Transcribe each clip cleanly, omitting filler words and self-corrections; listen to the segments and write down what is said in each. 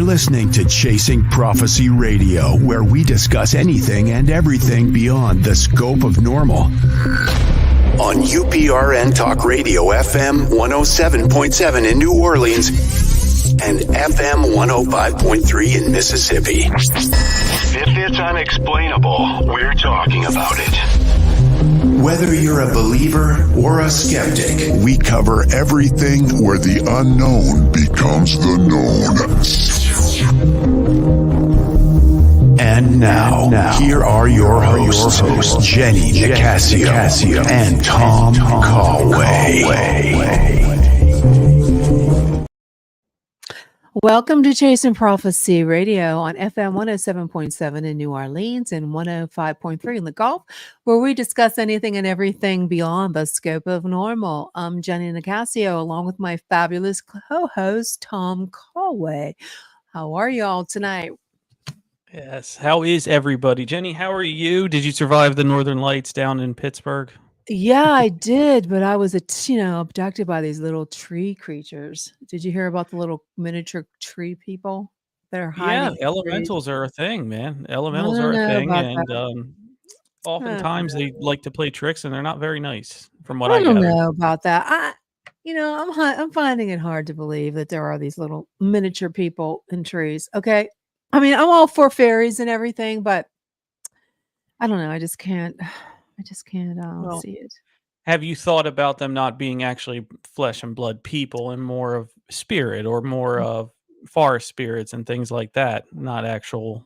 listening to Chasing Prophecy Radio, where we discuss anything and everything beyond the scope of normal. On UPRN Talk Radio FM 107.7 in New Orleans and FM 105.3 in Mississippi. If it's unexplainable, we're talking about it. Whether you're a believer or a skeptic, we cover everything where the unknown becomes the known. And now, here are your hosts, Jenny Nicasio and Tom Callway. Welcome to Chasing Prophecy Radio on FM 107.7 in New Orleans and 105.3 in the Gulf, where we discuss anything and everything beyond the scope of normal. I'm Jenny Nicasio, along with my fabulous co-host, Tom Callway. How are y'all tonight? Yes. How is everybody? Jenny, how are you? Did you survive the Northern Lights down in Pittsburgh? Yeah, I did, but I was, abducted by these little tree creatures. Did you hear about the little miniature tree people that are hiding? Yeah, elementals are a thing, man. Elementals are a thing, and oftentimes they like to play tricks, and they're not very nice, from what I don't gather. know about that. I'm finding it hard to believe that there are these little miniature people in trees. Okay, I mean, I'm all for fairies and everything, but I don't know. I just can't. Well, see it. Have you thought about them not being actually flesh and blood people and more of spirit or more of forest spirits and things like that, not actual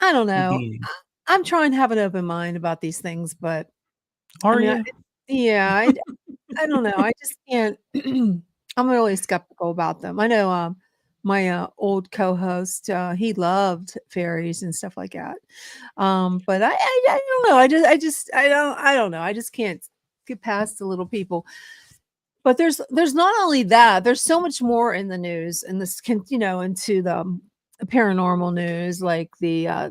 I don't know. beings? I'm trying to have an open mind about these things, but Are you? I don't know. I just can't. I'm really skeptical about them. I know my old co-host, he loved fairies and stuff like that. But I don't know. I don't know. I just can't get past the little people. But there's not only that, there's so much more in the news, and this can, into the paranormal news, like the I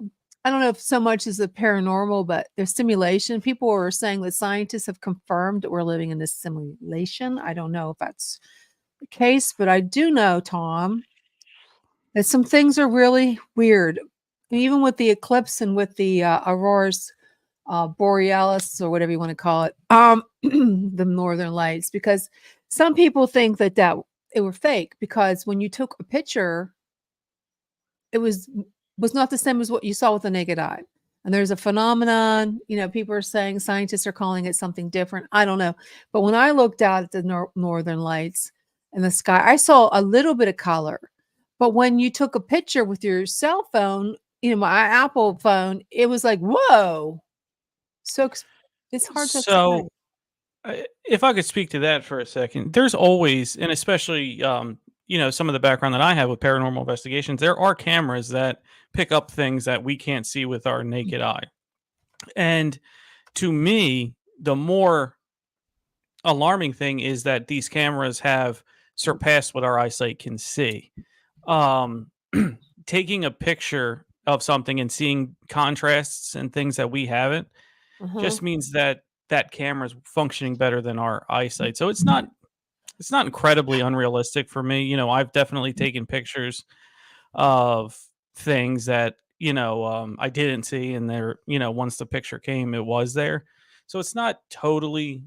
don't know if so much is the paranormal, but there's simulation. People are saying that scientists have confirmed that we're living in this simulation. I don't know if that's the case, but I do know, Tom, that some things are really weird, even with the eclipse and with the auroras borealis, or whatever you want to call it, the northern lights, because some people think that it were fake, because when you took a picture, it was not the same as what you saw with the naked eye. And there's a phenomenon, people are saying, scientists are calling it something different. I don't know. But when I looked out at the northern lights in the sky, I saw a little bit of color. But when you took a picture with your cell phone, my Apple phone, it was like, whoa. So it's hard to explain. If I could speak to that for a second, there's always, and especially, some of the background that I have with paranormal investigations, there are cameras that pick up things that we can't see with our naked eye. And to me, the more alarming thing is that these cameras have surpassed what our eyesight can see. Taking a picture of something and seeing contrasts and things that we haven't just means that camera is functioning better than our eyesight. So it's not incredibly unrealistic for me. I've definitely taken pictures of things that, I didn't see, and there, once the picture came, it was there. So it's not totally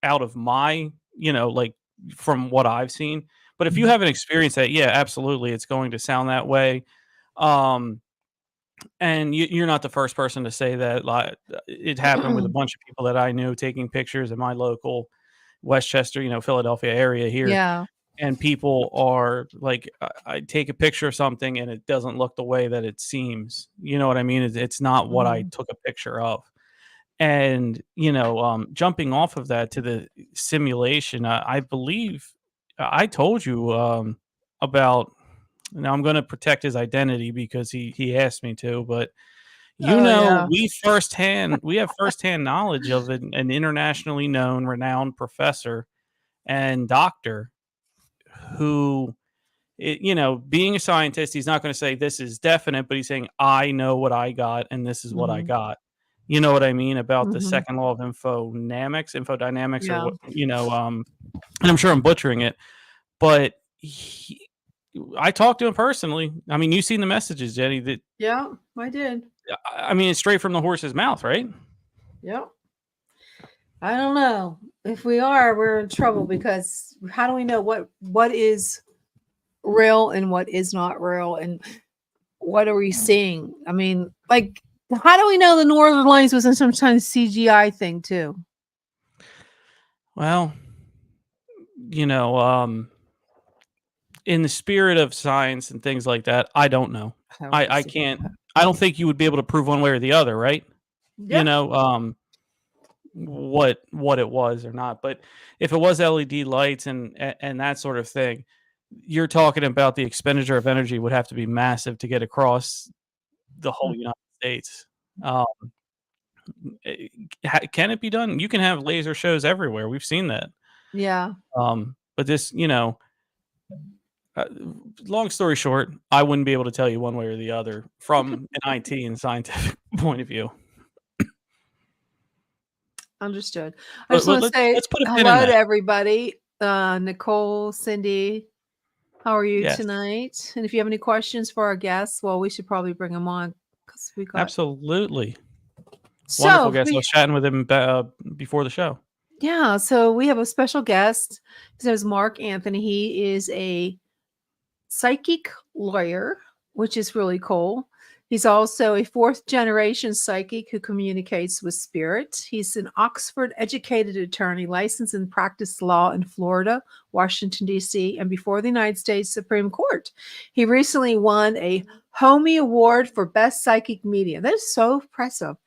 out of my, like from what I've seen. But if you haven't experienced that, yeah, absolutely, it's going to sound that way. And you're not the first person to say that. Like, it happened with a bunch of people that I knew taking pictures in my local Westchester, Philadelphia area here. Yeah. And people are like, I take a picture of something and it doesn't look the way that it seems. You know what I mean? It's not what I took a picture of. And, jumping off of that to the simulation, I believe I told you about. Now I'm going to protect his identity because he asked me to, but we have firsthand knowledge of an internationally known, renowned professor and doctor who, being a scientist, he's not going to say this is definite, but he's saying, I know what I got and this is what I got. You know what I mean about the second law of infodynamics, Yeah. and I'm sure I'm butchering it, but I talked to him personally. I mean, you've seen the messages, Jenny. That Yeah, I did. I mean, it's straight from the horse's mouth, right? Yep. I don't know. If we are, we're in trouble, because how do we know what is real and what is not real, and what are we seeing? I mean, like, how do we know the Northern Lights wasn't some kind of CGI thing too? Well, in the spirit of science and things like that, I don't know. I can't. I don't think you would be able to prove one way or the other, right? Yeah. What it was or not. But if it was LED lights and that sort of thing, you're talking about the expenditure of energy would have to be massive to get across the whole United States. Can it be done? You can have laser shows everywhere. We've seen that. Yeah. But this, long story short, I wouldn't be able to tell you one way or the other from an IT and scientific point of view. Understood. I just want to say let's put a pin in hello to that. everybody. Nicole, Cindy, how are you Yes. tonight? And if you have any questions for our guests, well, we should probably bring them on, because we got Absolutely. so Wonderful guest. I was chatting with him before the show. yeah. So we have a special guest. His name is Mark Anthony. He is a psychic lawyer, which is really cool. He's also a fourth generation psychic who communicates with spirit. He's an Oxford educated attorney, licensed and practiced law in Florida, Washington, D.C., and before the United States Supreme Court. He recently won a Homie Award for Best Psychic Medium. That is so impressive.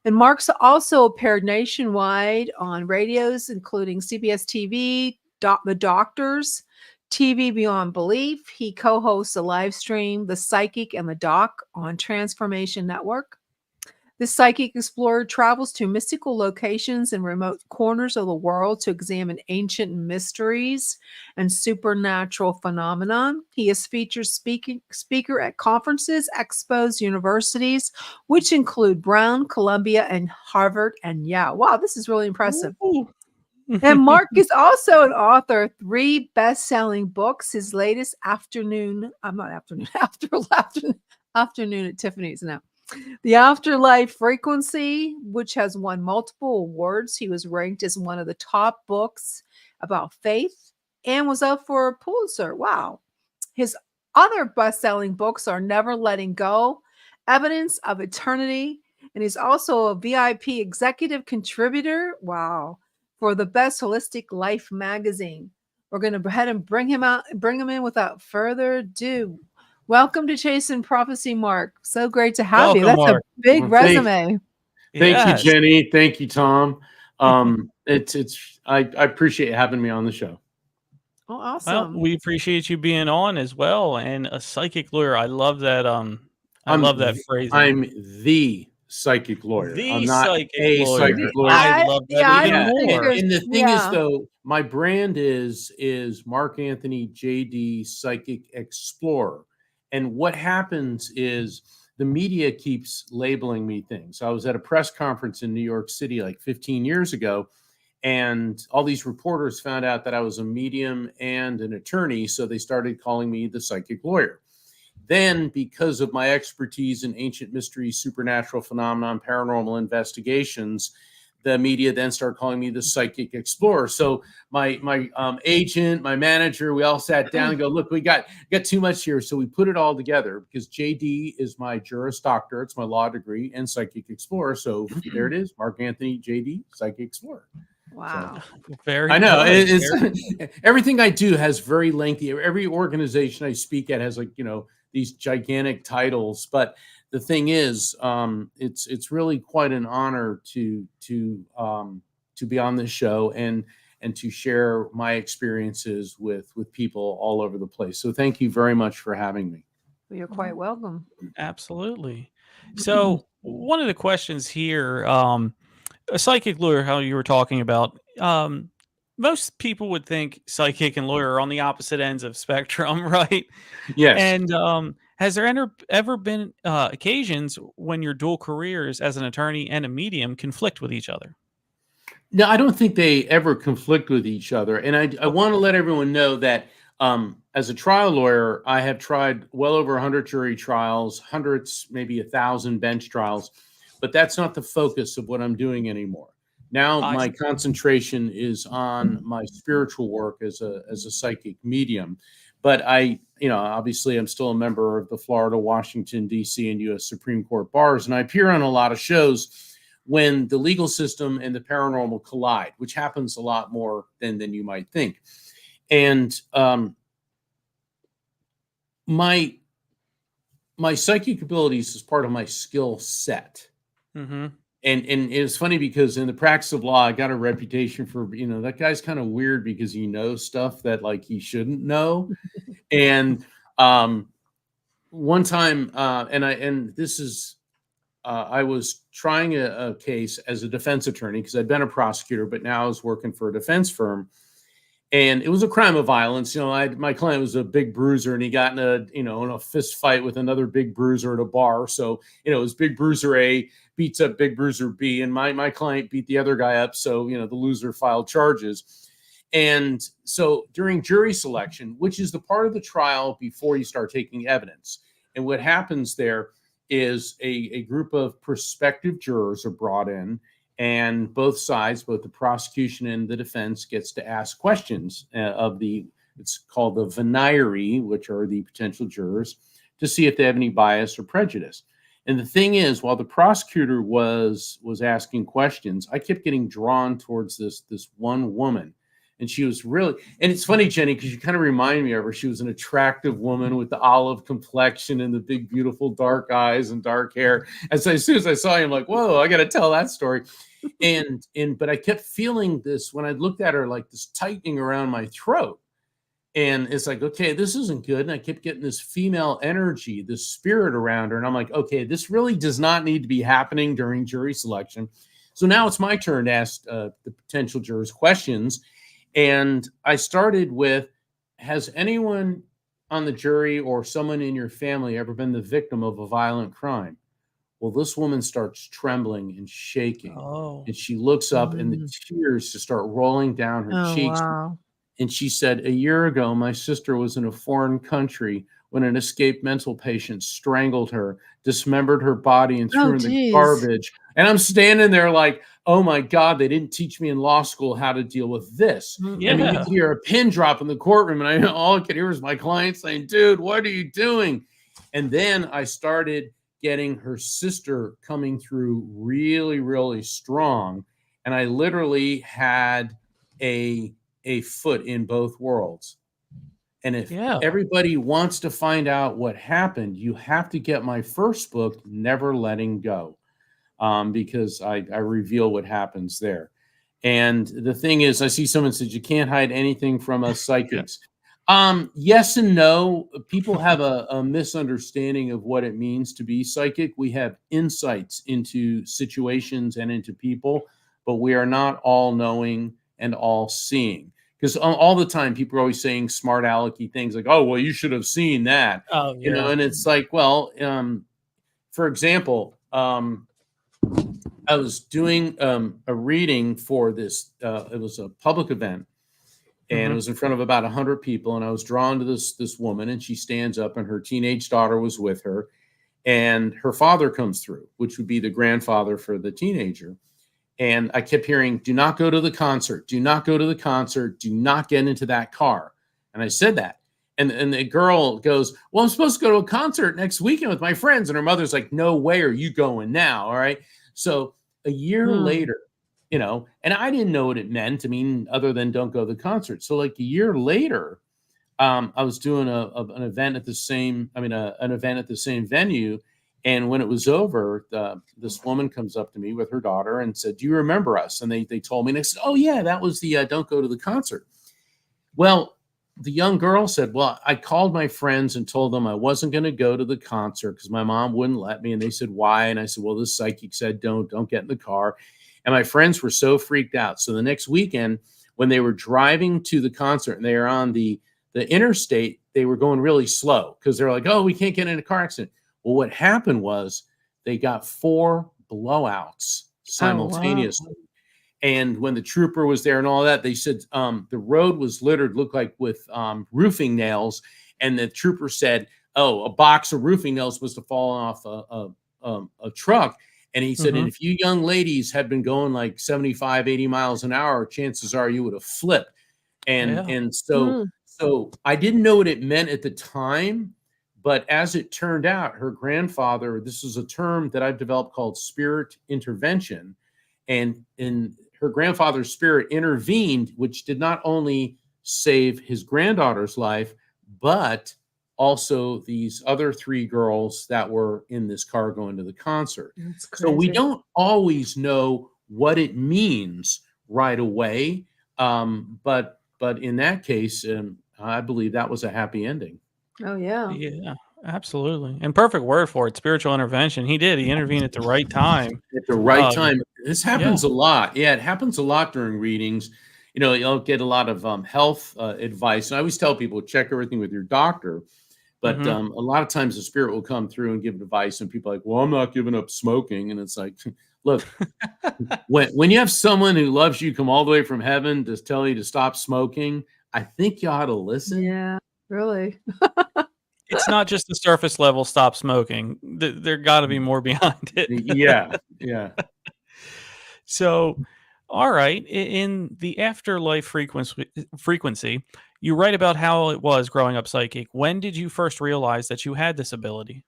And Mark's also appeared nationwide on radios, including CBS TV, The Doctors, TV Beyond Belief. He co-hosts a live stream, The Psychic and the Doc, on Transformation Network. The Psychic Explorer travels to mystical locations in remote corners of the world to examine ancient mysteries and supernatural phenomenon. He is featured speaker at conferences, expos, universities, which include Brown, Columbia, and Harvard. And yeah, wow, this is really impressive. Ooh. And Mark is also an author of 3 best-selling books. His latest, Afternoon at Tiffany's now. The Afterlife Frequency, which has won multiple awards. He was ranked as one of the top books about faith and was up for a Pulitzer. Wow. His other best-selling books are Never Letting Go, Evidence of Eternity, and he's also a VIP executive contributor. Wow. For the Best Holistic Life magazine. We're going to go ahead and bring him in without further ado. Welcome to Chasing Prophecy, Mark. So great to have you. That's Mark. A big resume. Thank you, Jenny. Thank you, Tom. I appreciate having me on the show. Oh, awesome. Well, we appreciate you being on as well. And a psychic lawyer. I love that. I love that phrase. I'm the psychic lawyer. I'm not psychic lawyer. I love that even more. And the thing is, though, my brand is Mark Anthony JD Psychic Explorer. And what happens is the media keeps labeling me things. I was at a press conference in New York City like 15 years ago, and all these reporters found out that I was a medium and an attorney, so they started calling me the psychic lawyer. Then, because of my expertise in ancient mysteries, supernatural phenomenon, paranormal investigations, the media then started calling me the psychic explorer. So my agent, my manager, we all sat down and go, look, we got too much here. So we put it all together, because JD is my Juris Doctor. It's my law degree, and psychic explorer. So there it is, Mark Anthony JD Psychic Explorer. Wow. So, very I know. It's everything I do has very lengthy. Every organization I speak at has these gigantic titles, but the thing is, it's really quite an honor to be on this show and to share my experiences with people all over the place. So thank you very much for having me. Well, you're quite welcome. Absolutely. So one of the questions here, a psychic lawyer, how you were talking about, most people would think psychic and lawyer are on the opposite ends of spectrum, right? Yes. And has there ever been occasions when your dual careers as an attorney and a medium conflict with each other? No, I don't think they ever conflict with each other. And I want to let everyone know that As a trial lawyer, I have tried well over 100 jury trials, hundreds, maybe 1,000 bench trials, but that's not the focus of what I'm doing anymore. Now I my see. concentration is on my spiritual work as a psychic medium. But obviously I'm still a member of the Florida, Washington, D.C. and U.S. Supreme Court bars, and I appear on a lot of shows when the legal system and the paranormal collide, which happens a lot more than you might think. And my psychic abilities is part of my skill set. Mm-hmm. And it's funny because in the practice of law, I got a reputation for, that guy's kind of weird because he knows stuff that like he shouldn't know. And one time, I was trying a case as a defense attorney because I'd been a prosecutor, but now I was working for a defense firm. And it was a crime of violence. My client was a big bruiser, and he got in a fist fight with another big bruiser at a bar. So, it was Big Bruiser A beats up Big Bruiser B, and my client beat the other guy up. So, the loser filed charges. And so during jury selection, which is the part of the trial before you start taking evidence, and what happens there is a group of prospective jurors are brought in. And both sides, both the prosecution and the defense, gets to ask questions it's called the venire, which are the potential jurors, to see if they have any bias or prejudice. And the thing is, while the prosecutor was asking questions, I kept getting drawn towards this one woman. And she was really, and it's funny, Jenny, because you kind of remind me of her. She was an attractive woman with the olive complexion and the big, beautiful dark eyes and dark hair. As soon as I saw him, like, whoa, I got to tell that story. But I kept feeling this when I looked at her, like this tightening around my throat. And it's like, okay, this isn't good. And I kept getting this female energy, this spirit around her. And I'm like, okay, this really does not need to be happening during jury selection. So now it's my turn to ask the potential jurors questions. And I started with, has anyone on the jury or someone in your family ever been the victim of a violent crime? Well, this woman starts trembling and shaking. Oh. And she looks up and the tears just start rolling down her cheeks. Wow. And she said, a year ago, my sister was in a foreign country when an escaped mental patient strangled her, dismembered her body, and threw her in the garbage. And I'm standing there like, oh my God, they didn't teach me in law school how to deal with this. Yeah. I mean, you could hear a pin drop in the courtroom, and all I could hear was my client saying, dude, what are you doing? And then I started getting her sister coming through really, really strong. And I literally had a foot in both worlds. And if everybody wants to find out what happened, you have to get my first book, Never Letting Go, because I reveal what happens there. And the thing is, I see someone said you can't hide anything from us psychics. Yes and no. People have a misunderstanding of what it means to be psychic. We have insights into situations and into people, but we are not all knowing and all seeing. Because all the time, people are always saying smart alecky things like, oh, well, you should have seen that. Oh, yeah. And it's like, well, for example, I was doing a reading for this. It was a public event, and it was in front of about 100 people. And I was drawn to this woman, and she stands up, and her teenage daughter was with her. And her father comes through, which would be the grandfather for the teenager. And I kept hearing, do not go to the concert. Do not go to the concert. Do not get into that car. And I said that. And the girl goes, well, I'm supposed to go to a concert next weekend with my friends. And her mother's like, no way are you going now? All right. So a year later, and I didn't know what it meant. I mean, other than don't go to the concert. So like a year later, I was doing an event at the same venue. And when it was over, this woman comes up to me with her daughter and said, do you remember us? And they told me, and I said, oh, yeah, that was the don't go to the concert. Well, the young girl said, well, I called my friends and told them I wasn't going to go to the concert because my mom wouldn't let me. And they said, why? And I said, well, this psychic said, don't get in the car. And my friends were so freaked out. So the next weekend, when they were driving to the concert and they were on the interstate, they were going really slow because they're like, oh, we can't get in a car accident. Well, what happened was they got 4 blowouts simultaneously. Oh, wow. And when the trooper was there and all that, they said the road was littered, looked like with roofing nails. And the trooper said, "Oh, a box of roofing nails was to fall off a truck." And he said, "And if you young ladies had been going like 75, 80 miles an hour, chances are you would have flipped." And so I didn't know what it meant at the time, but as it turned out, her grandfather, this is a term that I've developed called spirit intervention, and her grandfather's spirit intervened, which did not only save his granddaughter's life, but also these other 3 girls that were in this car going to the concert. So we don't always know what it means right away. But in that case, I believe that was a happy ending. Oh, yeah. Yeah, absolutely. And perfect word for it, spiritual intervention. He intervened at the right time. At the right time. This happens a lot. Yeah, it happens a lot during readings. You'll get a lot of health advice. And I always tell people, check everything with your doctor. But a lot of times the spirit will come through and give advice, and people are like, "Well, I'm not giving up smoking." And it's like, look, when you have someone who loves you come all the way from heaven to tell you to stop smoking, I think you ought to listen. Yeah, really. It's not just the surface level stop smoking. There got to be more behind it. Yeah. So, all right. In the afterlife frequency, you write about how it was growing up psychic. When did you first realize that you had this ability?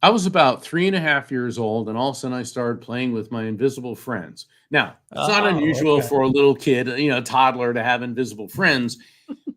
I was about 3.5 years old, and all of a sudden I started playing with my invisible friends. Now, it's not unusual for a little kid, toddler, to have invisible friends.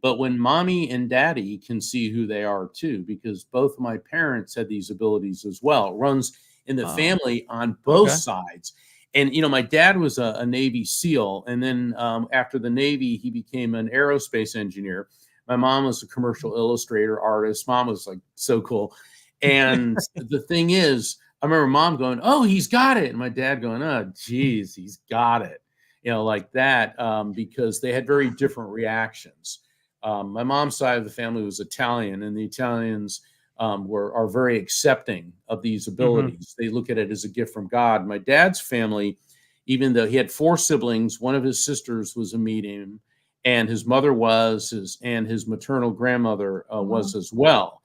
But when mommy and daddy can see who they are too, because both of my parents had these abilities as well. It runs in the family on both sides. And, my dad was a Navy SEAL. And then after the Navy, he became an aerospace engineer. My mom was a commercial illustrator artist. Mom was like so cool. And the thing is, I remember mom going, "Oh, he's got it." And my dad going, "Oh, geez, he's got it." Like that, because they had very different reactions. My mom's side of the family was Italian, and the Italians are very accepting of these abilities. They look at it as a gift from God. My dad's family, even though he had 4 siblings, one of his sisters was a medium, and his mother and his maternal grandmother was as well.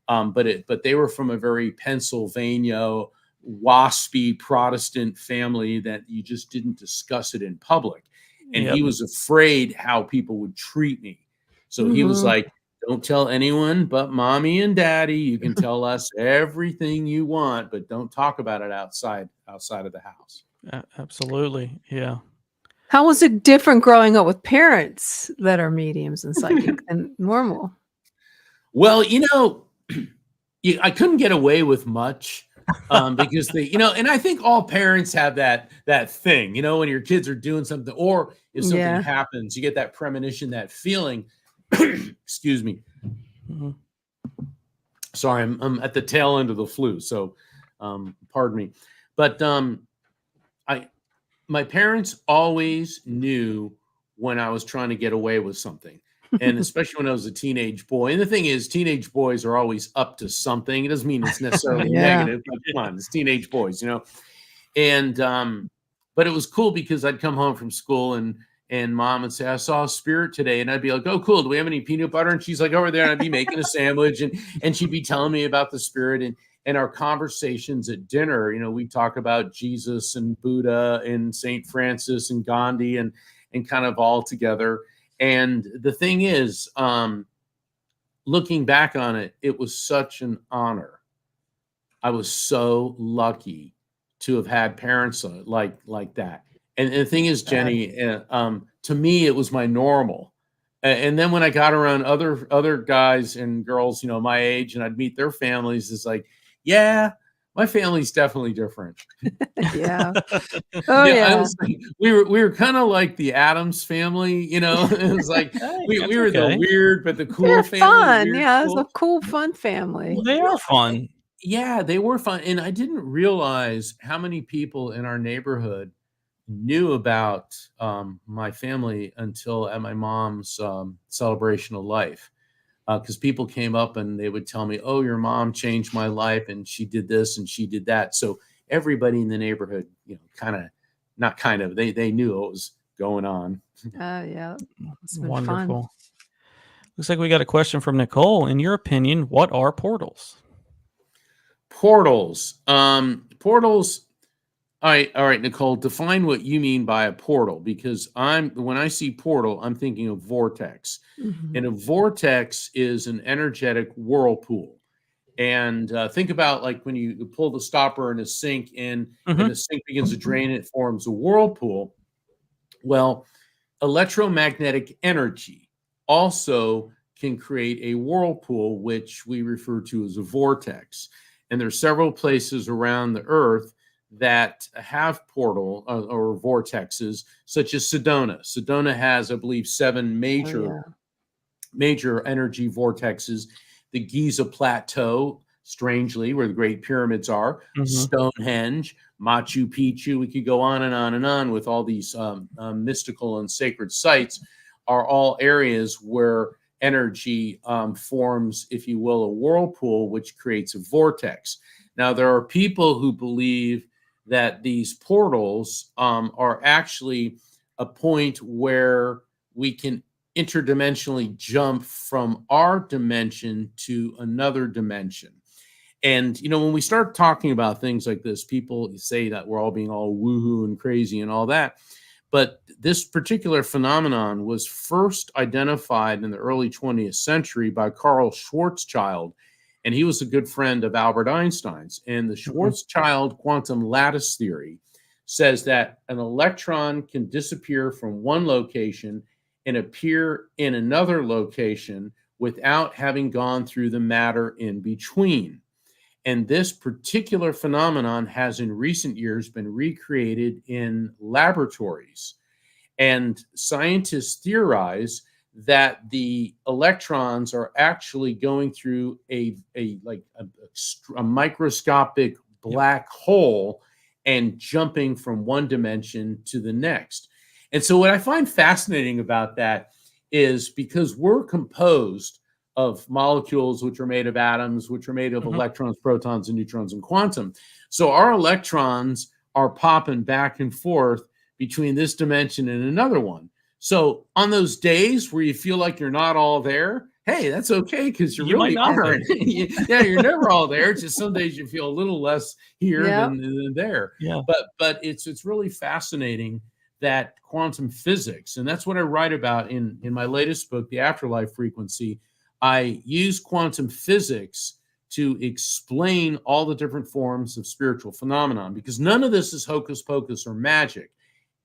But they were from a very Pennsylvania waspy Protestant family that you just didn't discuss it in public. And he was afraid how people would treat me. So he was like, "Don't tell anyone but mommy and daddy. You can tell us everything you want, but don't talk about it outside of the house." Absolutely. Yeah. How was it different growing up with parents that are mediums and psychic than normal? Well, I couldn't get away with much because and I think all parents have that thing, when your kids are doing something, or if something happens, you get that premonition, that feeling. Excuse me. Sorry, I'm at the tail end of the flu, so pardon me. But my parents always knew when I was trying to get away with something. And especially when I was a teenage boy. And the thing is, teenage boys are always up to something. It doesn't mean it's necessarily negative, but come on, it's teenage boys, And but it was cool because I'd come home from school and mom would say, "I saw a spirit today." And I'd be like, "Oh, cool. Do we have any peanut butter?" And she's like, "Over there." And I'd be making a sandwich and she'd be telling me about the spirit. And our conversations at dinner, we talk about Jesus and Buddha and St. Francis and Gandhi and kind of all together. And the thing is, looking back on it, it was such an honor. I was so lucky to have had parents like that. And the thing is, Jenny, to me, it was my normal. And then when I got around other guys and girls, my age, and I'd meet their families, it's like, yeah, my family's definitely different. Yeah. Oh, yeah. We were kind of like the Addams family, It was like we were the weird but the cool They're family. fun. Yeah, it's a cool, fun family. Well, they are fun. Yeah, they were fun. And I didn't realize how many people in our neighborhood knew about my family until at my mom's celebration of life. Because people came up and they would tell me, "Oh, your mom changed my life and she did this and she did that." So everybody in the neighborhood, kind of not kind of, they knew what was going on. Oh, yeah. It's been Wonderful. fun. Looks like we got a question from Nicole. In your opinion, what are portals? Portals. Portals. All right, Nicole, define what you mean by a portal, because when I see portal, I'm thinking of vortex. Mhm. And a vortex is an energetic whirlpool. And think about like when you pull the stopper in a sink and Mhm. the sink begins to drain, it forms a whirlpool. Well, electromagnetic energy also can create a whirlpool, which we refer to as a vortex. And there's several places around the earth that have portal or vortexes, such as Sedona. Sedona has, I believe, 7 Oh, major energy vortexes. The Giza Plateau, strangely, where the Great Pyramids are, Mhm. Stonehenge, Machu Picchu. We could go on and on and on with all these mystical and sacred sites, are all areas where energy forms, if you will, a whirlpool, which creates a vortex. Now, there are people who believe that these portals are actually a point where we can interdimensionally jump from our dimension to another dimension. And, when we start talking about things like this, people say that we're all being all woohoo and crazy and all that. But this particular phenomenon was first identified in the early 20th century by Carl Schwarzschild, and he was a good friend of Albert Einstein's. And the Schwarzschild quantum lattice theory says that an electron can disappear from one location and appear in another location without having gone through the matter in between. And this particular phenomenon has in recent years been recreated in laboratories. And scientists theorize that the electrons are actually going through a microscopic black hole and jumping from one dimension to the next. And so what I find fascinating about that is because we're composed of molecules, which are made of atoms, which are made of electrons, protons, and neutrons, and quantum. So our electrons are popping back and forth between this dimension and another one. So on those days where you feel like you're not all there, hey, that's okay, because you really aren't. Yeah, you're never all there. It's just some days you feel a little less here than there. Yeah. But it's really fascinating that quantum physics, and that's what I write about in my latest book, The Afterlife Frequency. I use quantum physics to explain all the different forms of spiritual phenomenon, because none of this is hocus pocus or magic.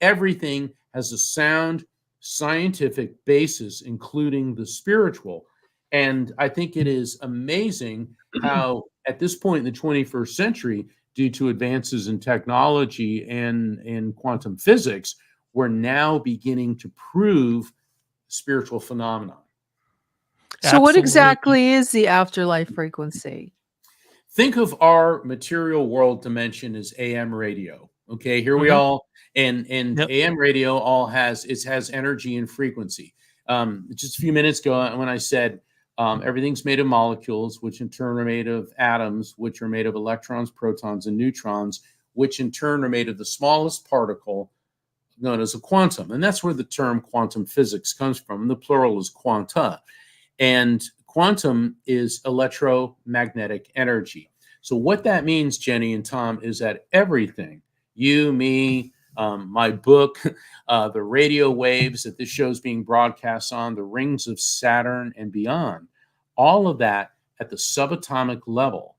Everything has a sound scientific basis, including the spiritual. And I think it is amazing how at this point in the 21st century, due to advances in technology and in quantum physics, we're now beginning to prove spiritual phenomenon. So what exactly is the afterlife frequency? Think of our material world dimension as AM radio. Okay, here we all, and AM radio all has energy and frequency. Just a few minutes ago, when I said everything's made of molecules, which in turn are made of atoms, which are made of electrons, protons, and neutrons, which in turn are made of the smallest particle known as a quantum. And that's where the term quantum physics comes from. And the plural is quanta. And quantum is electromagnetic energy. So what that means, Jenny and Tom, is that everything, you, me, my book, the radio waves that this show is being broadcast on, the rings of Saturn and beyond, all of that at the subatomic level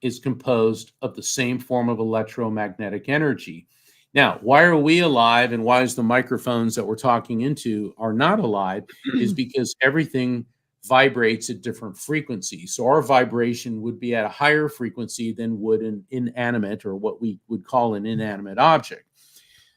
is composed of the same form of electromagnetic energy. Now, why are we alive and why is the microphones that we're talking into are not alive is because everything vibrates at different frequencies. So our vibration would be at a higher frequency than would an inanimate, or what we would call an inanimate object.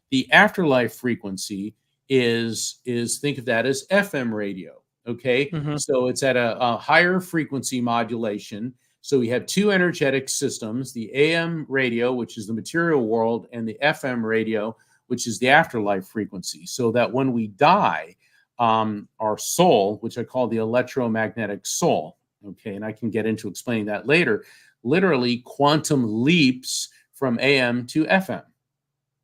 The afterlife frequency is think of that as FM radio. Okay. So it's at a higher frequency modulation. So we have two energetic systems, the AM radio, which is the material world, and the FM radio, which is the afterlife frequency. So that when we die, our soul, which I call the electromagnetic soul, okay, and I can get into explaining that later, literally quantum leaps from AM to FM.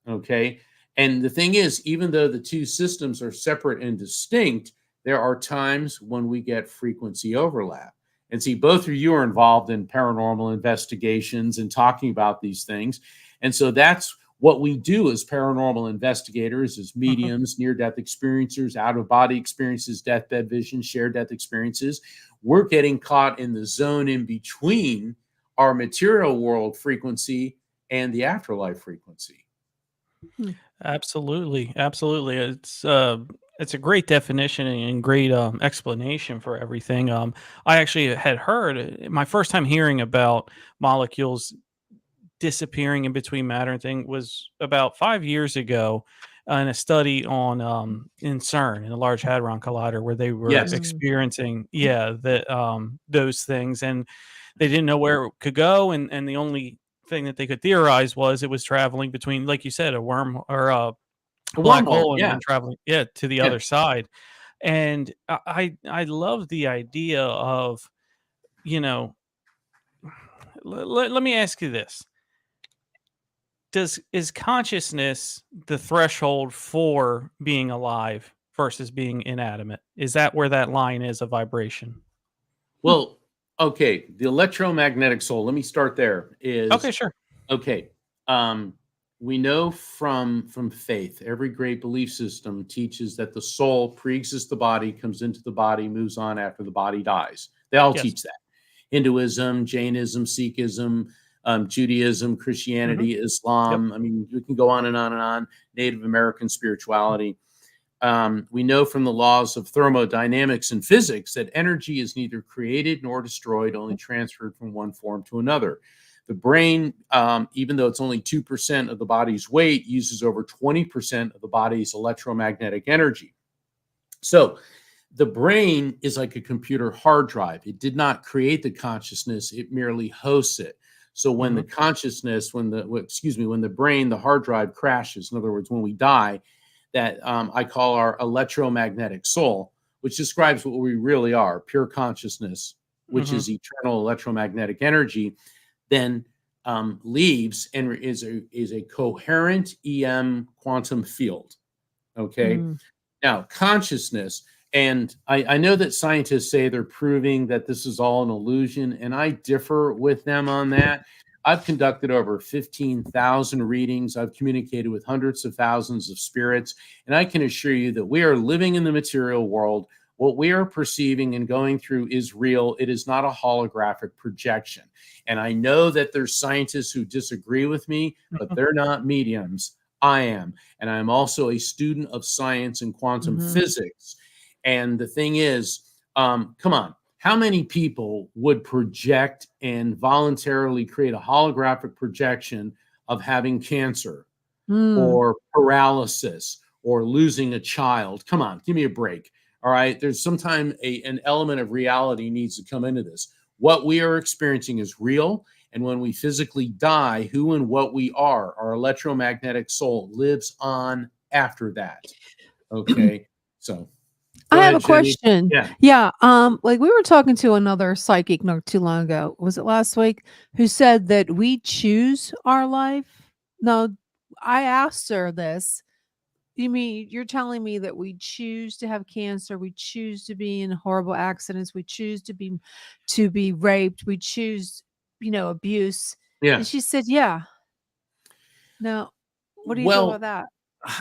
Okay. And the thing is, even though the two systems are separate and distinct, there are times when we get frequency overlap. And see, both of you are involved in paranormal investigations and talking about these things. And so that's what we do as paranormal investigators, as mediums, near-death experiencers, out-of-body experiences, deathbed vision, shared death experiences. We're getting caught in the zone in between our material world frequency and the afterlife frequency. Absolutely, absolutely. It's a great definition and great explanation for everything. I actually had heard my first time hearing about molecules disappearing in between matter and thing was about 5 years ago in a study on in CERN in the Large Hadron Collider where they were Yes. experiencing those things, and they didn't know where it could go, and the only thing that they could theorize was it was traveling between, like you said, a worm or a A black wormhole. hole and Yeah. then traveling to the Yeah. other side. And I love the idea of, you know, let me ask you this. Is consciousness the threshold for being alive versus being inanimate? Is that where that line is of vibration? Well, okay. The electromagnetic soul, let me start there, Okay, is sure. okay. We know from faith, every great belief system teaches that the soul pre-exists the body, comes into the body, moves on after the body dies. They all Yes. teach that. Hinduism, Jainism, Sikhism, Judaism, Christianity, Islam. I mean, we can go on and on and on. Native American spirituality. We know from the laws of thermodynamics and physics that energy is neither created nor destroyed, only transferred from one form to another. The brain, even though it's only 2% of the body's weight, uses over 20% of the body's electromagnetic energy. So the brain is like a computer hard drive. It did not create the consciousness, it merely hosts it. So when the consciousness, when the brain, the hard drive crashes, in other words, when we die, that I call our electromagnetic soul, which describes what we really are, pure consciousness, which is eternal electromagnetic energy, then leaves and is a coherent EM quantum field. Okay. Now, consciousness, and I know that scientists say they're proving that this is all an illusion, and I differ with them on that. I've conducted over 15,000 readings. I've communicated with hundreds of thousands of spirits, and I can assure you that we are living in the material world. What we are perceiving and going through is real. It is not a holographic projection. And I know that there's scientists who disagree with me, but they're not mediums. I am. And I'm also a student of science and quantum physics. And the thing is, come on, how many people would project and voluntarily create a holographic projection of having cancer or paralysis or losing a child? Come on, give me a break. All right. There's sometimes an element of reality needs to come into this. What we are experiencing is real. And when we physically die, who and what we are, our electromagnetic soul lives on after that. Okay. So I have ahead, a Jenny. question. Yeah. Yeah. Like we were talking to another psychic not too long ago. Was it last week? Who said that we choose our life? No, I asked her this. You mean you're telling me that we choose to have cancer, we choose to be in horrible accidents, we choose to be raped, we choose, abuse. Yeah. And she said, "Yeah." Now, what do you feel about Well, that?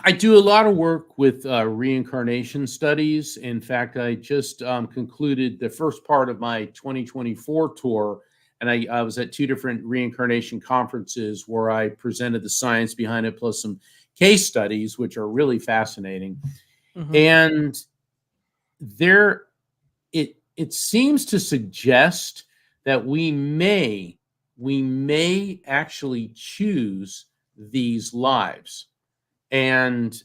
I do a lot of work with reincarnation studies. In fact, I just concluded the first part of my 2024 tour, and I was at two different reincarnation conferences where I presented the science behind it, plus some case studies, which are really fascinating. And there, it seems to suggest that we may actually choose these lives. And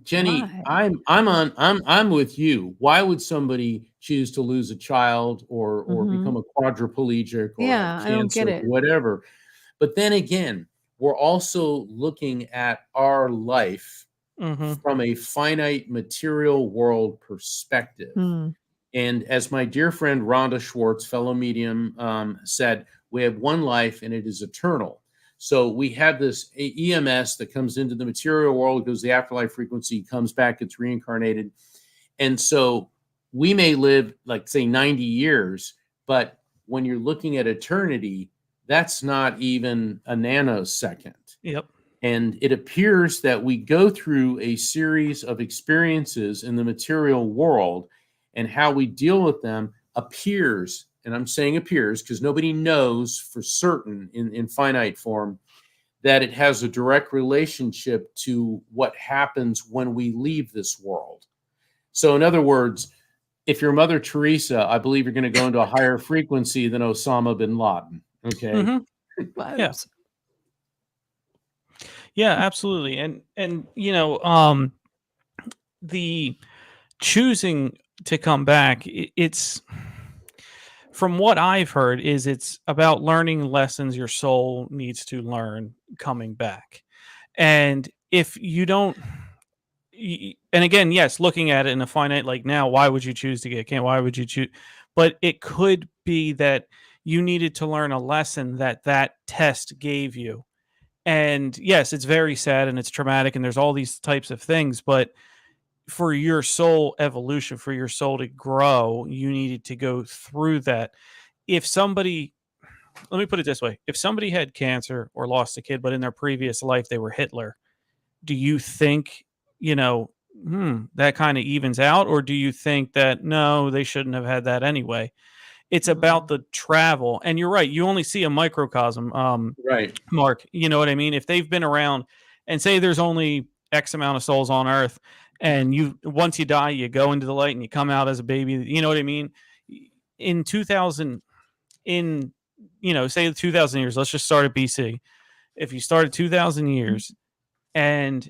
Jenny, Why? I'm with you. Why would somebody choose to lose a child or become a quadriplegic or have Yeah, I don't cancer get or it. whatever? But then again, we're also looking at our life from a finite material world perspective. And as my dear friend Rhonda Schwartz, fellow medium, said, we have one life and it is eternal. So we have this EMS that comes into the material world, goes to the afterlife frequency, comes back, gets reincarnated. And so we may live like, say, 90 years, but when you're looking at eternity, that's not even a nanosecond. Yep. And it appears that we go through a series of experiences in the material world, and how we deal with them appears, and I'm saying appears because nobody knows for certain in finite form, that it has a direct relationship to what happens when we leave this world. So in other words, if you're Mother Teresa, I believe you're going to go into a higher frequency than Osama bin Laden. Okay. Mm-hmm. Yeah. Yeah, absolutely. And the choosing to come back, it's, from what I've heard, is it's about learning lessons your soul needs to learn coming back. And if you don't, and again, yes, looking at it in a finite, like now, why would you choose to get cancer? Why would you choose? But it could be that you needed to learn a lesson that test gave you. And yes, it's very sad and it's traumatic and there's all these types of things, but for your soul evolution, for your soul to grow, you needed to go through that. If somebody, let me put it this way, if somebody had cancer or lost a kid, but in their previous life they were Hitler, do you think, that kind of evens out? Or do you think that, no, they shouldn't have had that anyway? It's about the travel. And you're right. You only see a microcosm, Right. Mark. You know what I mean? If they've been around, and say there's only X amount of souls on Earth, and once you die, you go into the light and you come out as a baby. You know what I mean? In 2000, say 2,000 years, let's just start at BC. If you started 2,000 years and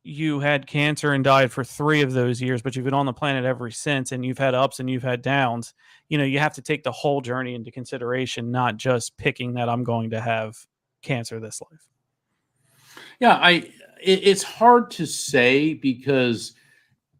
you had cancer and died for 3 of those years, but you've been on the planet ever since, and you've had ups and you've had downs, you have to take the whole journey into consideration, not just picking that I'm going to have cancer this life. Yeah, it's hard to say because,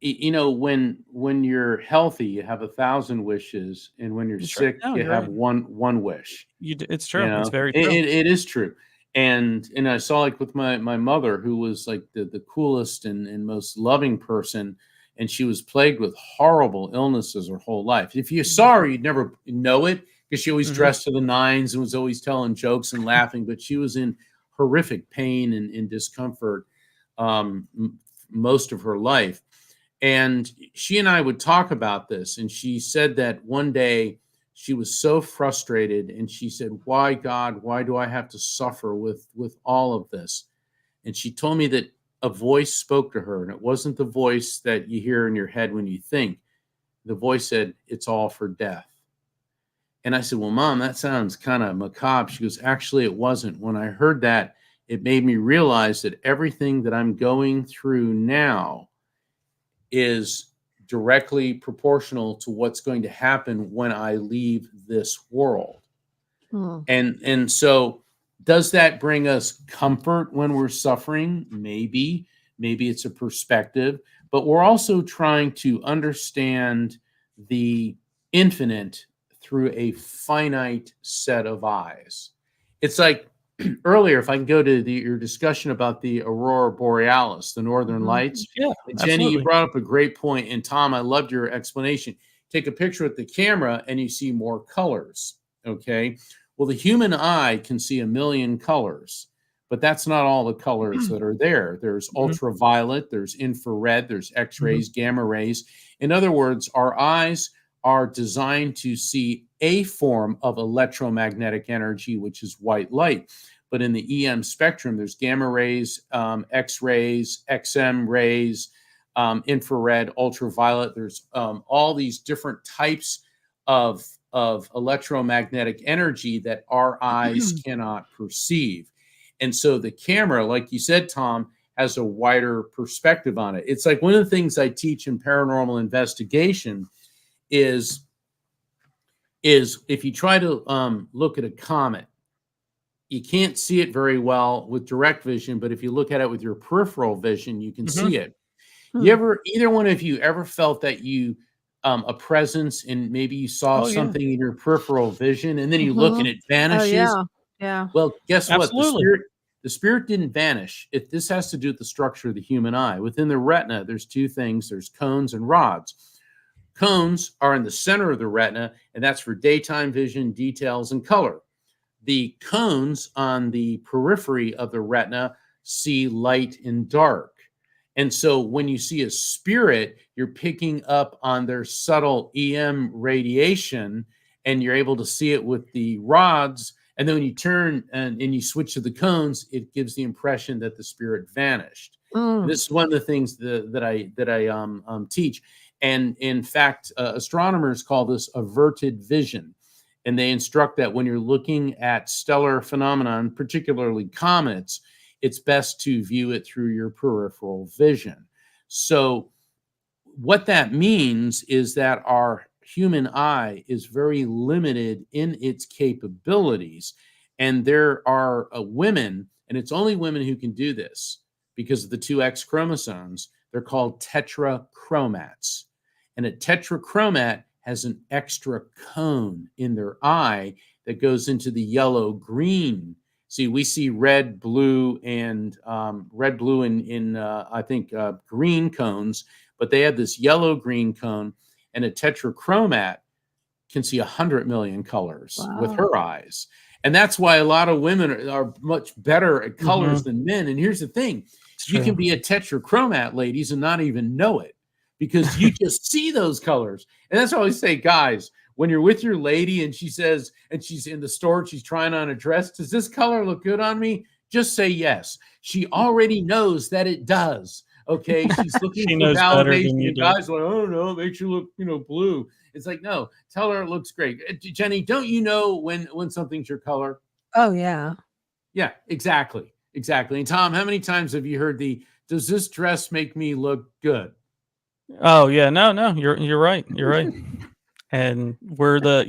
when you're healthy, you have 1,000 wishes, and when you're sick, you have one wish. It's true. It's very true. It is true. And I saw, like, with my mother, who was like the coolest and most loving person, and she was plagued with horrible illnesses her whole life. If you saw her, you'd never know it because she always dressed to the nines and was always telling jokes and laughing, but she was in horrific pain and discomfort most of her life. And she and I would talk about this, and she said that one day she was so frustrated, and she said, "Why, God, why do I have to suffer with all of this?" And she told me that a voice spoke to her, and it wasn't the voice that you hear in your head when you think. The voice said, "It's all for death." And I said, "Well, Mom, that sounds kind of macabre." She goes, "Actually, it wasn't. When I heard that, it made me realize that everything that I'm going through now is directly proportional to what's going to happen when I leave this world." And so does that bring us comfort when we're suffering? Maybe it's a perspective, but we're also trying to understand the infinite through a finite set of eyes. It's like earlier, if I can go to your discussion about the aurora borealis, the northern lights. Yeah, Jenny, absolutely. you brought up a great point, and Tom, I loved your explanation. Take a picture with the camera and you see more colors. Okay. Well, the human eye can see 1 million colors, but that's not all the colors that are there. There's ultraviolet, there's infrared, there's X-rays, gamma rays. In other words, our eyes are designed to see a form of electromagnetic energy, which is white light. But in the EM spectrum, there's gamma rays, X-rays, XM rays, infrared, ultraviolet. There's all these different types of electromagnetic energy that our eyes cannot perceive. And so the camera, like you said, Tom, has a wider perspective on it. It's like one of the things I teach in paranormal investigation is if you try to look at a comet, you can't see it very well with direct vision, but if you look at it with your peripheral vision, you can see it. Either one of you ever felt that you a presence and maybe you saw something in your peripheral vision and then you look and it vanishes? Yeah. Well, guess what? Absolutely. The spirit didn't vanish. This has to do with the structure of the human eye. Within the retina, there's two things. There's cones and rods. Cones are in the center of the retina, and that's for daytime vision, details, and color. The cones on the periphery of the retina see light and dark. And so when you see a spirit, you're picking up on their subtle EM radiation, and you're able to see it with the rods. And then when you turn and you switch to the cones, it gives the impression that the spirit vanished. This is one of the things that I teach. And in fact, astronomers call this averted vision. And they instruct that when you're looking at stellar phenomenon, particularly comets, it's best to view it through your peripheral vision. So what that means is that our human eye is very limited in its capabilities. And there are women, and it's only women who can do this because of the two X chromosomes. They're called tetrachromats. And a tetrachromat has an extra cone in their eye that goes into the yellow-green. See, we see red, blue, and I think green cones, but they have this yellow-green cone, and a tetrachromat can see 100 million colors with her eyes. And that's why a lot of women are much better at colors than men. And here's the thing. You can be a tetrachromat, ladies, and not even know it, because you just see those colors. And that's why I always say, guys, when you're with your lady and she says, and she's in the store, she's trying on a dress, does this color look good on me? Just say yes. She already knows that it does. Okay. She's looking for validation. Guys are like, oh no, it makes you look, blue. It's like, no, tell her it looks great. Jenny, don't you know when something's your color? Oh yeah. Yeah, exactly. And Tom, how many times have you heard does this dress make me look good? Oh yeah, no, you're right. You're right. And we're the,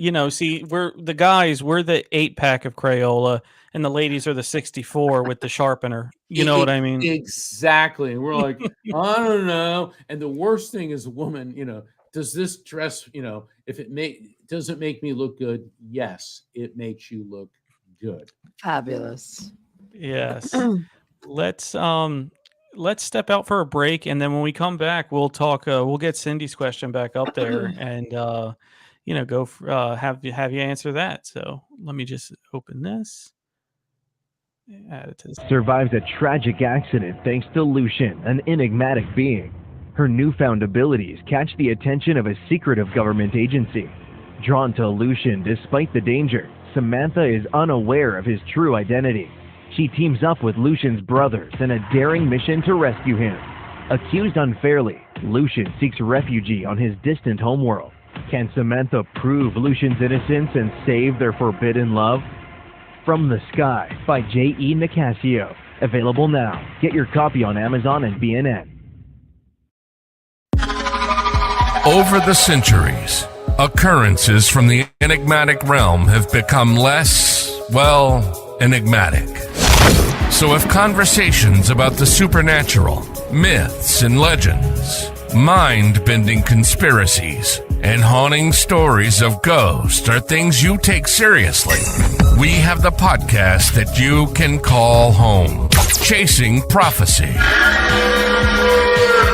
we're the guys, we're the 8-pack of Crayola, and the ladies are the 64 with the sharpener. You know what I mean? Exactly. And we're like, I don't know. And the worst thing is a woman, does this dress, does it make me look good? Yes, it makes you look good. Fabulous. Yes. Let's step out for a break, and then when we come back, we'll talk. We'll get Cindy's question back up there, and go have you answer that. So let me just open this. Add it to this. Survives a tragic accident thanks to Lucian, an enigmatic being. Her newfound abilities catch the attention of a secretive government agency. Drawn to Lucian despite the danger, Samantha is unaware of his true identity. She teams up with Lucian's brothers in a daring mission to rescue him. Accused unfairly, Lucian seeks refuge on his distant homeworld. Can Samantha prove Lucian's innocence and save their forbidden love? From the Sky by J.E. Nicasio. Available now. Get your copy on Amazon and BNN. Over the centuries, occurrences from the enigmatic realm have become less, enigmatic. So if conversations about the supernatural, myths and legends, mind-bending conspiracies, and haunting stories of ghosts are things you take seriously, we have the podcast that you can call home. Chasing Prophecy.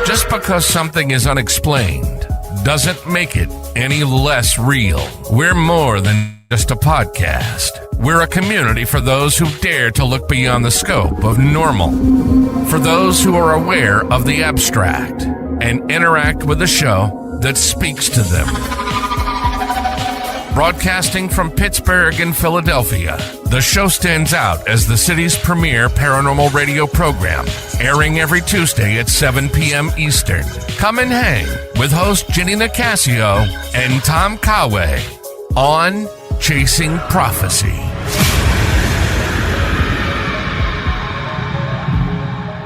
Just because something is unexplained doesn't make it any less real. We're more than just a podcast. We're a community for those who dare to look beyond the scope of normal. For those who are aware of the abstract and interact with a show that speaks to them. Broadcasting from Pittsburgh and Philadelphia, the show stands out as the city's premier paranormal radio program, airing every Tuesday at 7 p.m. Eastern. Come and hang with host Jenny Nicasio and Tom Conway on Chasing Prophecy.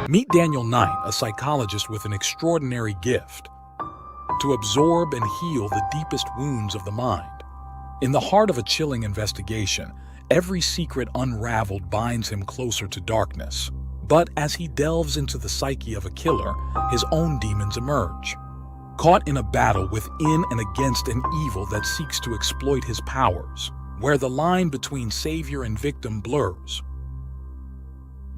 Meet Daniel Knight, a psychologist with an extraordinary gift to absorb and heal the deepest wounds of the mind. In the heart of a chilling investigation, every secret unraveled binds him closer to darkness. But as he delves into the psyche of a killer, his own demons emerge. Caught in a battle within and against an evil that seeks to exploit his powers, where the line between savior and victim blurs.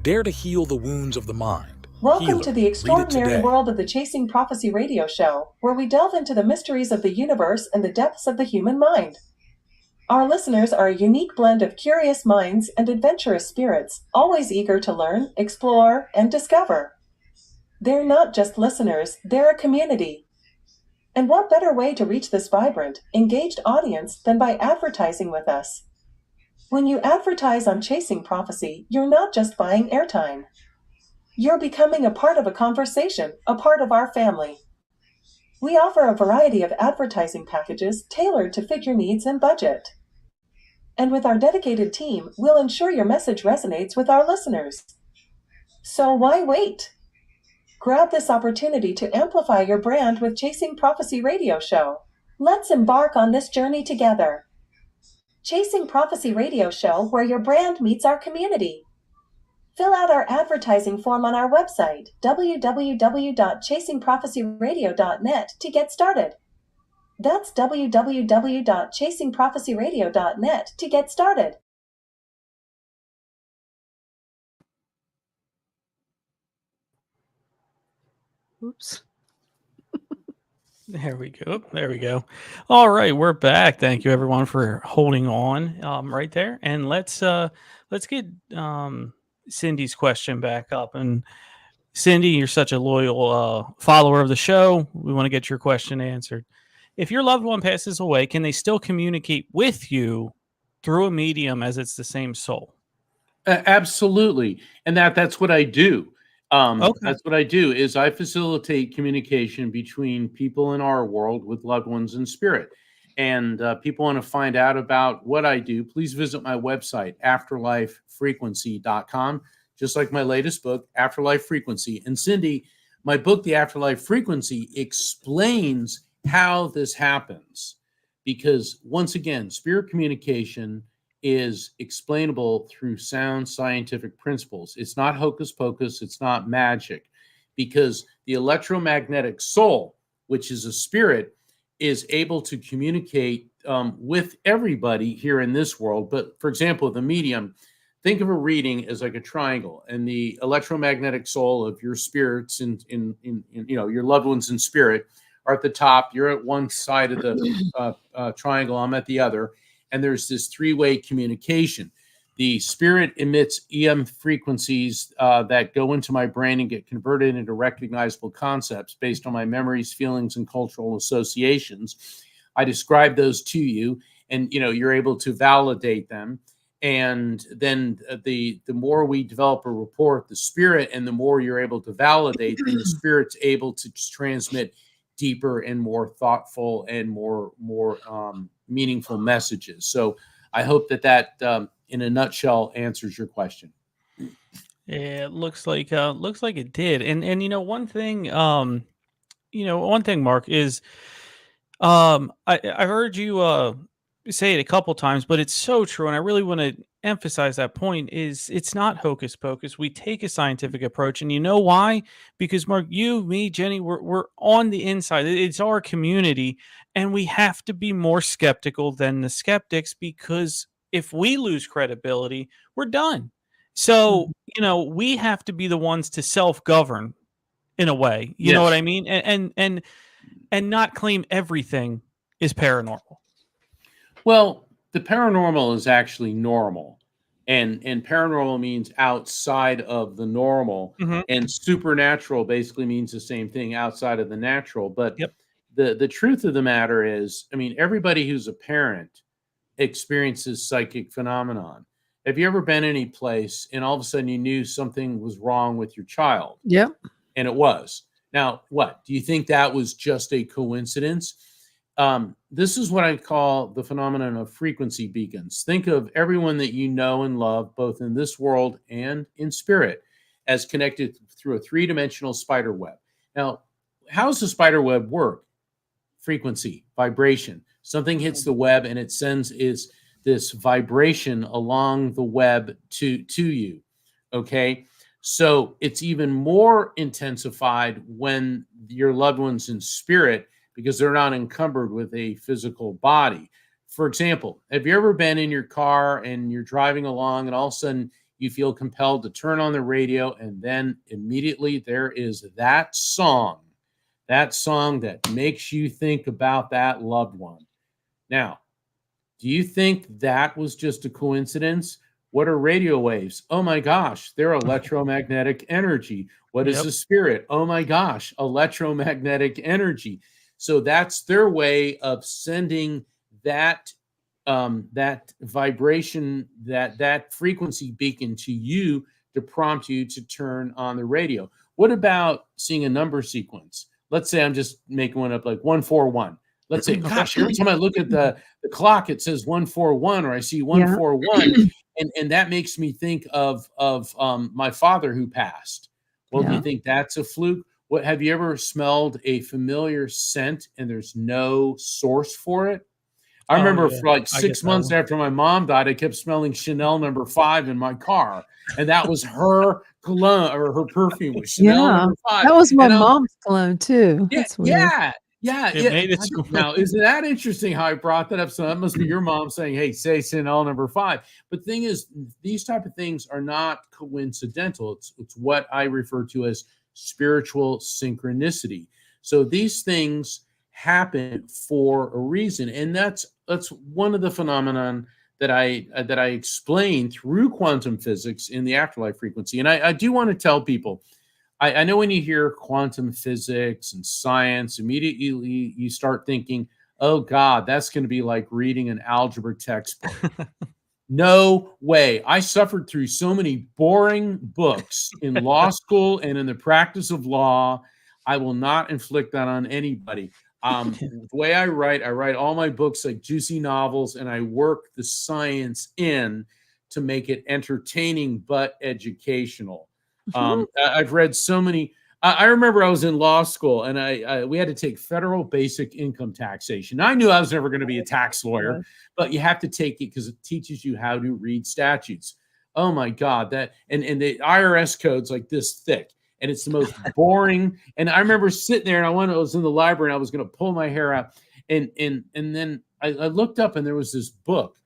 Dare to heal the wounds of the mind. Welcome Healer, to the read it extraordinary today. world of the Chasing Prophecy radio show, where we delve into the mysteries of the universe and the depths of the human mind. Our listeners are a unique blend of curious minds and adventurous spirits, always eager to learn, explore, and discover. They're not just listeners, they're a community. And what better way to reach this vibrant, engaged audience than by advertising with us? When you advertise on Chasing Prophecy, you're not just buying airtime. You're becoming a part of a conversation, a part of our family. We offer a variety of advertising packages tailored to fit your needs and budget. And with our dedicated team, we'll ensure your message resonates with our listeners. So why wait? Grab this opportunity to amplify your brand with Chasing Prophecy Radio Show. Let's embark on this journey together. Chasing Prophecy Radio Show, where your brand meets our community. Fill out our advertising form on our website, www.chasingprophecyradio.net, to get started. That's www.chasingprophecyradio.net to get started. Oops. There we go. There we go. All right, we're back. Thank you everyone for holding on right there. And let's get Cindy's question back up. And Cindy, you're such a loyal follower of the show. We want to get your question answered. If your loved one passes away, can they still communicate with you through a medium as it's the same soul? Absolutely. And that's what I do. Okay. That's what I do is I facilitate communication between people in our world with loved ones in spirit. And people want to find out about what I do, please visit my website, afterlifefrequency.com, just like my latest book, Afterlife Frequency. And Cindy, my book, The Afterlife Frequency, explains how this happens. Because once again, spirit communication is explainable through sound scientific principles. It's not hocus pocus. It's not magic, because the electromagnetic soul, which is a spirit, is able to communicate with everybody here in this world. But for example, the medium, think of a reading as like a triangle, and the electromagnetic soul of your spirits in your loved ones in spirit are at the top. You're at one side of the triangle. I'm at the other. And there's this three-way communication. The spirit emits EM frequencies that go into my brain and get converted into recognizable concepts based on my memories, feelings, and cultural associations. I describe those to you, and you're able to validate them. And then the more we develop a rapport with the spirit, and the more you're able to validate, then the spirit's able to transmit deeper and more thoughtful and more meaningful messages. So I hope that in a nutshell answers your question. Yeah, it looks like it did. And one thing Mark, is I heard you say it a couple times, but it's so true, and I really want to emphasize that point. Is it's not hocus pocus. We take a scientific approach, and you know why? Because Mark, you, me, Jenny, we're on the inside. It's our community, and we have to be more skeptical than the skeptics, because if we lose credibility, we're done. So we have to be the ones to self-govern in a way. You know what I mean? And not claim everything is paranormal. Well, the paranormal is actually normal, and paranormal means outside of the normal, and supernatural basically means the same thing, outside of the natural. But the truth of the matter is, everybody who's a parent experiences psychic phenomenon. Have you ever been any place and all of a sudden you knew something was wrong with your child? Yep. And it was. Now, what? Do you think that was just a coincidence? This is what I call the phenomenon of frequency beacons. Think of everyone that you know and love, both in this world and in spirit, as connected through a three-dimensional spider web. Now, how does the spider web work? Frequency, vibration. Something hits the web and it sends this vibration along the web to you. Okay? So it's even more intensified when your loved one's in spirit, because they're not encumbered with a physical body. For example, have you ever been in your car and you're driving along and all of a sudden you feel compelled to turn on the radio and then immediately there is that song that makes you think about that loved one? Now, do you think that was just a coincidence? What are radio waves? Oh my gosh, they're electromagnetic energy. What is Yep. a spirit? Oh my gosh, electromagnetic energy. So that's their way of sending that that vibration, that frequency beacon to you to prompt you to turn on the radio. What about seeing a number sequence? Let's say I'm just making one up, like 141. Let's say, gosh, every time I look at the clock, it says 141, or I see 141, and that makes me think of my father who passed. Well, do you think that's a fluke? What, have you ever smelled a familiar scent and there's no source for it? I remember for like 6 months after my mom died, I kept smelling Chanel No. 5 in my car, and that was her cologne or her perfume was Chanel No. 5. That was my mom's cologne too. Yeah, That's weird. It made it now, isn't that interesting how I brought that up? So that must be your mom saying, hey, say Chanel No. 5. But the thing is, these type of things are not coincidental. It's what I refer to as spiritual synchronicity. So these things happen for a reason, and that's one of the phenomenon that I explain through quantum physics in the afterlife frequency. And I do want to tell people, I know when you hear quantum physics and science, immediately you start thinking, oh God, that's going to be like reading an algebra textbook. No way. I suffered through so many boring books in law school and in the practice of law. I will not inflict that on anybody. The way I write all my books like juicy novels, and I work the science in to make it entertaining but educational. I've read so many. I remember I was in law school, and we had to take federal basic income taxation. I knew I was never going to be a tax lawyer, but you have to take it because it teaches you how to read statutes. Oh my God, and the IRS code's like this thick. And it's the most boring. And I remember sitting there, and I was in the library, and I was going to pull my hair out. And then I looked up, and there was this book,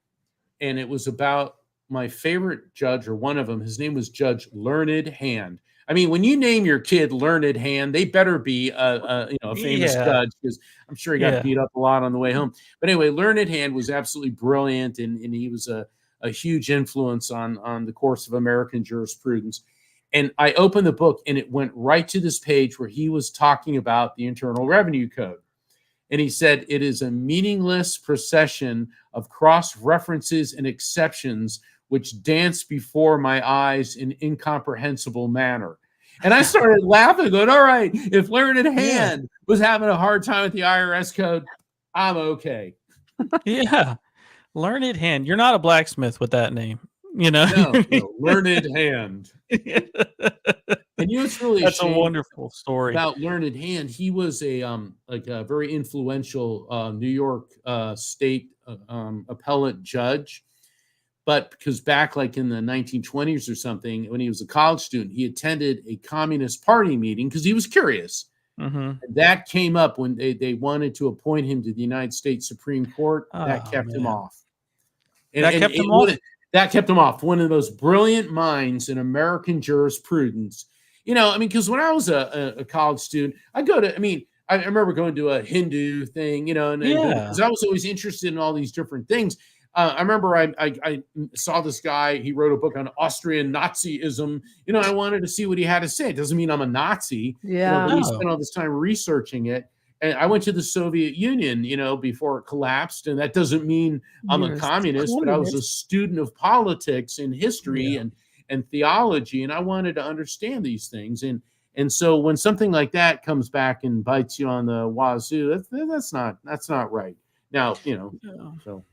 and it was about my favorite judge, or one of them. His name was Judge Learned Hand. I mean, when you name your kid Learned Hand, they better be a famous judge, because I'm sure he got beat up a lot on the way home. But anyway, Learned Hand was absolutely brilliant, and he was a huge influence on the course of American jurisprudence. And I opened the book, and it went right to this page where he was talking about the Internal Revenue Code. And he said, it is a meaningless procession of cross references and exceptions which dance before my eyes in incomprehensible manner. And I started laughing, going, all right, if Learned Hand was having a hard time with the IRS code, I'm okay. Yeah. Learned Hand. You're not a blacksmith with that name. No, Learned Hand. And it's really that's a wonderful story about Learned Hand. He was a very influential New York state appellate judge, but because back like in the 1920s or something, when he was a college student, he attended a Communist Party meeting because he was curious. And that came up when they wanted to appoint him to the United States Supreme Court. That kept him off. That kept him off. One of those brilliant minds in American jurisprudence. Because when I was a college student, I remember going to a Hindu thing, because I was always interested in all these different things. I remember I saw this guy, he wrote a book on Austrian Nazism. I wanted to see what he had to say. It doesn't mean I'm a Nazi. But he spent all this time researching it. And I went to the Soviet Union, before it collapsed. And that doesn't mean I'm a communist, but I was a student of politics and history and theology. And I wanted to understand these things. And so when something like that comes back and bites you on the wazoo, that's not right. Now, so.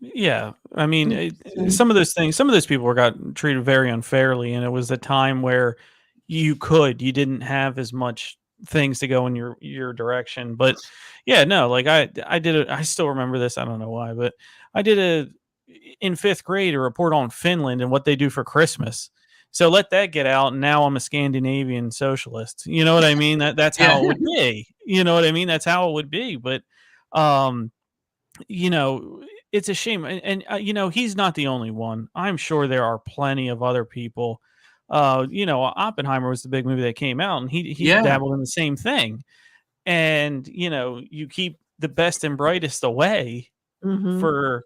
Yeah. I mean, some of those people got treated very unfairly. And it was a time where you didn't have as much things to go in your direction. But I still remember this. I don't know why, but I did in 5th grade a report on Finland and what they do for Christmas. So let that get out, and now I'm a Scandinavian socialist. You know what I mean? That's how it would be. You know what I mean? That's how it would be. But you know, it's a shame. You know, he's not the only one. I'm sure there are plenty of other people. You know, Oppenheimer was the big movie that came out, and he Yeah. dabbled in the same thing. And, you know, you keep the best and brightest away Hmm. for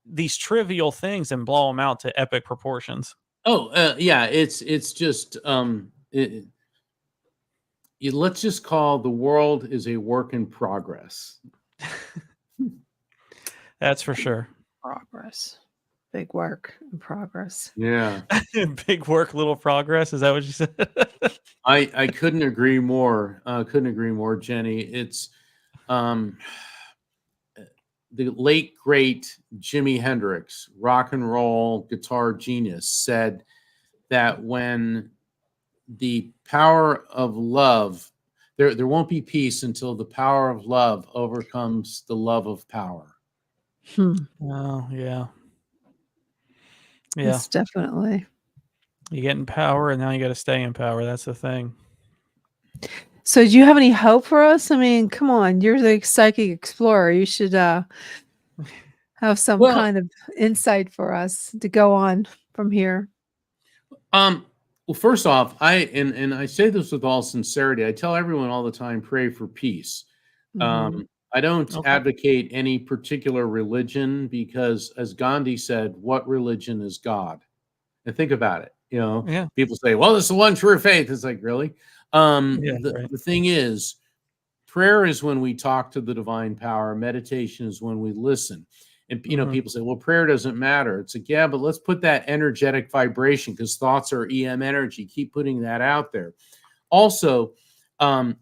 these trivial things and blow them out to epic proportions. Oh, yeah. It's just let's just call the world is a work in progress. That's for sure. Progress. Big work in progress. Yeah. Big work, little progress. Is that what you said? I couldn't agree more. Couldn't agree more, Jenny. It's the late great Jimi Hendrix, rock and roll guitar genius, said that when the power of love, there won't be peace until the power of love overcomes the love of power. Oh, yeah. Yeah. Yes, definitely. You get in power, and now you got to stay in power. That's the thing. So, do you have any hope for us? I mean, come on, you're the psychic explorer. You should have some Well- kind of insight for us to go on from here. Well, first off, I say this with all sincerity. I tell everyone all the time, pray for peace. Mhm. I don't Okay. advocate any particular religion because, as Gandhi said, what religion is God? And think about it. You know, Yeah. people say, well, it's the one true faith. It's like, really? Yeah, right. The thing is, prayer is when we talk to the divine power. Meditation is when we listen. And, you know, Mhm. people say, well, prayer doesn't matter. It's like, yeah, but let's put that energetic vibration because thoughts are EM energy. Keep putting that out there. Also,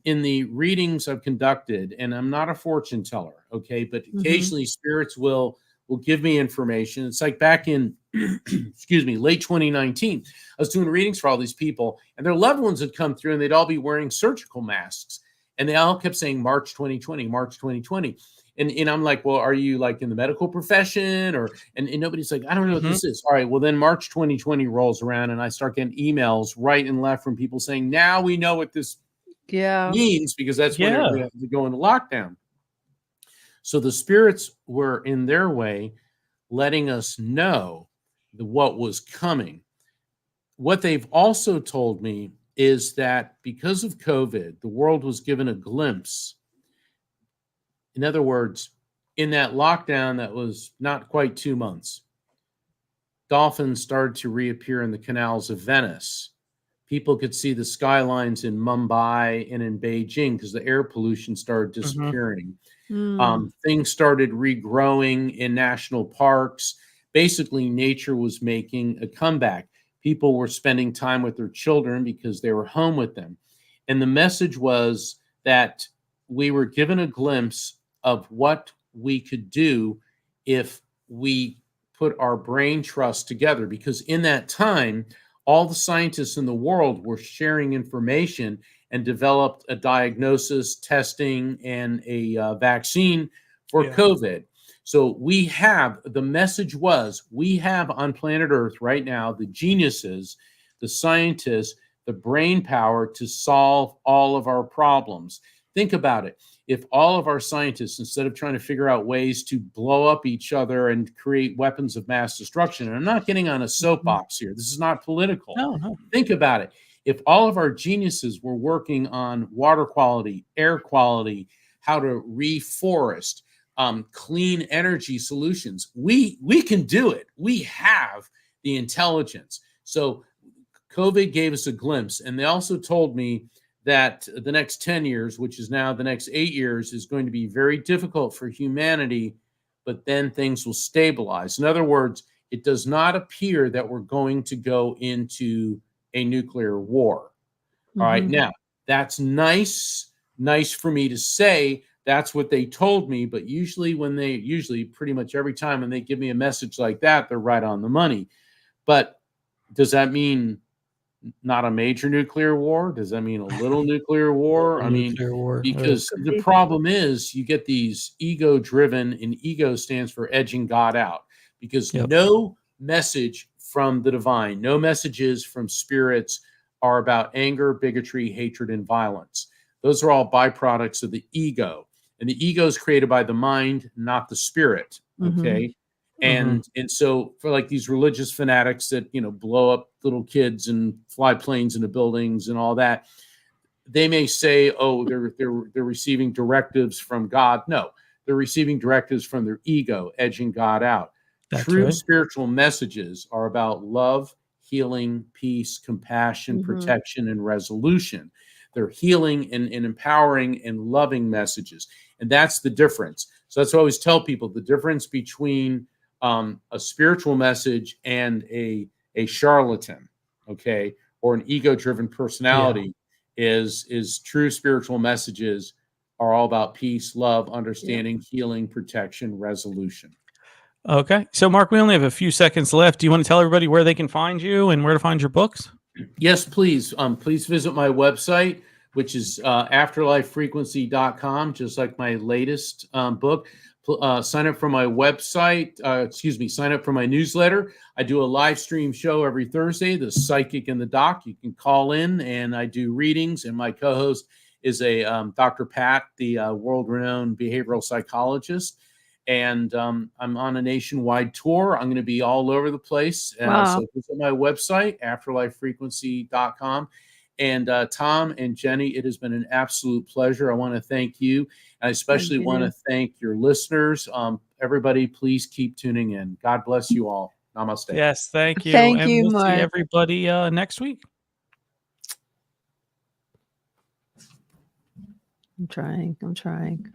in the readings I've conducted, and I'm not a fortune teller, okay, but occasionally spirits will give me information. It's like back in, excuse me, late 2019, I was doing readings for all these people, and their loved ones had come through, and they'd all be wearing surgical masks, and they all kept saying March 2020, March 2020. And I'm like, well, are you like in the medical profession? Or and nobody's like, I don't know what this is. All right, well, then March 2020 rolls around, and I start getting emails right and left from people saying, now we know what this Yeah. means, because that's when Yeah. we have to go into lockdown. So the spirits were in their way letting us know what was coming. What they've also told me is that because of COVID, the world was given a glimpse. In other words, in that lockdown that was not quite 2 months, dolphins started to reappear in the canals of Venice. People could see the skylines in Mumbai and in Beijing because the air pollution started disappearing. Things started regrowing in national parks. Basically, nature was making a comeback. People were spending time with their children because they were home with them. And the message was that we were given a glimpse of what we could do if we put our brain trust together. Because in that time, all the scientists in the world were sharing information and developed a diagnosis, testing, and a vaccine for COVID. So we have, the message was, we have on planet Earth right now the geniuses, the scientists, the brain power to solve all of our problems. Think about it. If all of our scientists, instead of trying to figure out ways to blow up each other and create weapons of mass destruction, and I'm not getting on a soapbox here, this is not political. No. Think about it. If all of our geniuses were working on water quality, air quality, how to reforest, clean energy solutions, we can do it. We have the intelligence. So COVID gave us a glimpse, and they also told me that the next 10 years, which is now the next 8 years, is going to be very difficult for humanity, but then things will stabilize. In other words, it does not appear that we're going to go into a nuclear war. All right. Now, that's nice for me to say. That's what they told me. But usually pretty much every time when they give me a message like that, they're right on the money. But does that mean not a major nuclear war? Does that mean a little nuclear war? I mean, Nuclear war. because the problem is you get these ego driven, and ego stands for edging God out, because no message from the divine, no messages from spirits are about anger, bigotry, hatred, and violence. Those are all byproducts of the ego. and the ego is created by the mind, not the spirit. Okay. And so for like these religious fanatics that, you know, blow up little kids and fly planes into buildings and all that, they may say, oh, they're receiving directives from God. No, they're receiving directives from their ego, edging God out. That's True right. spiritual messages are about love, healing, peace, compassion, protection, and resolution. They're healing and empowering and loving messages. And that's the difference. So that's what I always tell people, the difference between a spiritual message and a charlatan, okay, or an ego-driven personality is true spiritual messages are all about peace, love, understanding, healing, protection, resolution. Okay. So, Mark, we only have a few seconds left. Do you want to tell everybody where they can find you and where to find your books? Yes, please. Please visit my website, which is afterlifefrequency.com, just like my latest book. Sign up for my website. Sign up for my newsletter. I do a live stream show every Thursday, The Psychic and the Doc. You can call in, and I do readings. And my co-host is a Dr. Pat, the world-renowned behavioral psychologist. And I'm on a nationwide tour. I'm going to be all over the place. So visit my website, afterlifefrequency.com. And Tom and Jenny, it has been an absolute pleasure. I want to thank you. I especially want to thank your listeners. Everybody, please keep tuning in. God bless you all. Namaste. Yes, thank you. Thank and you, we'll Mark. see everybody next week. I'm trying.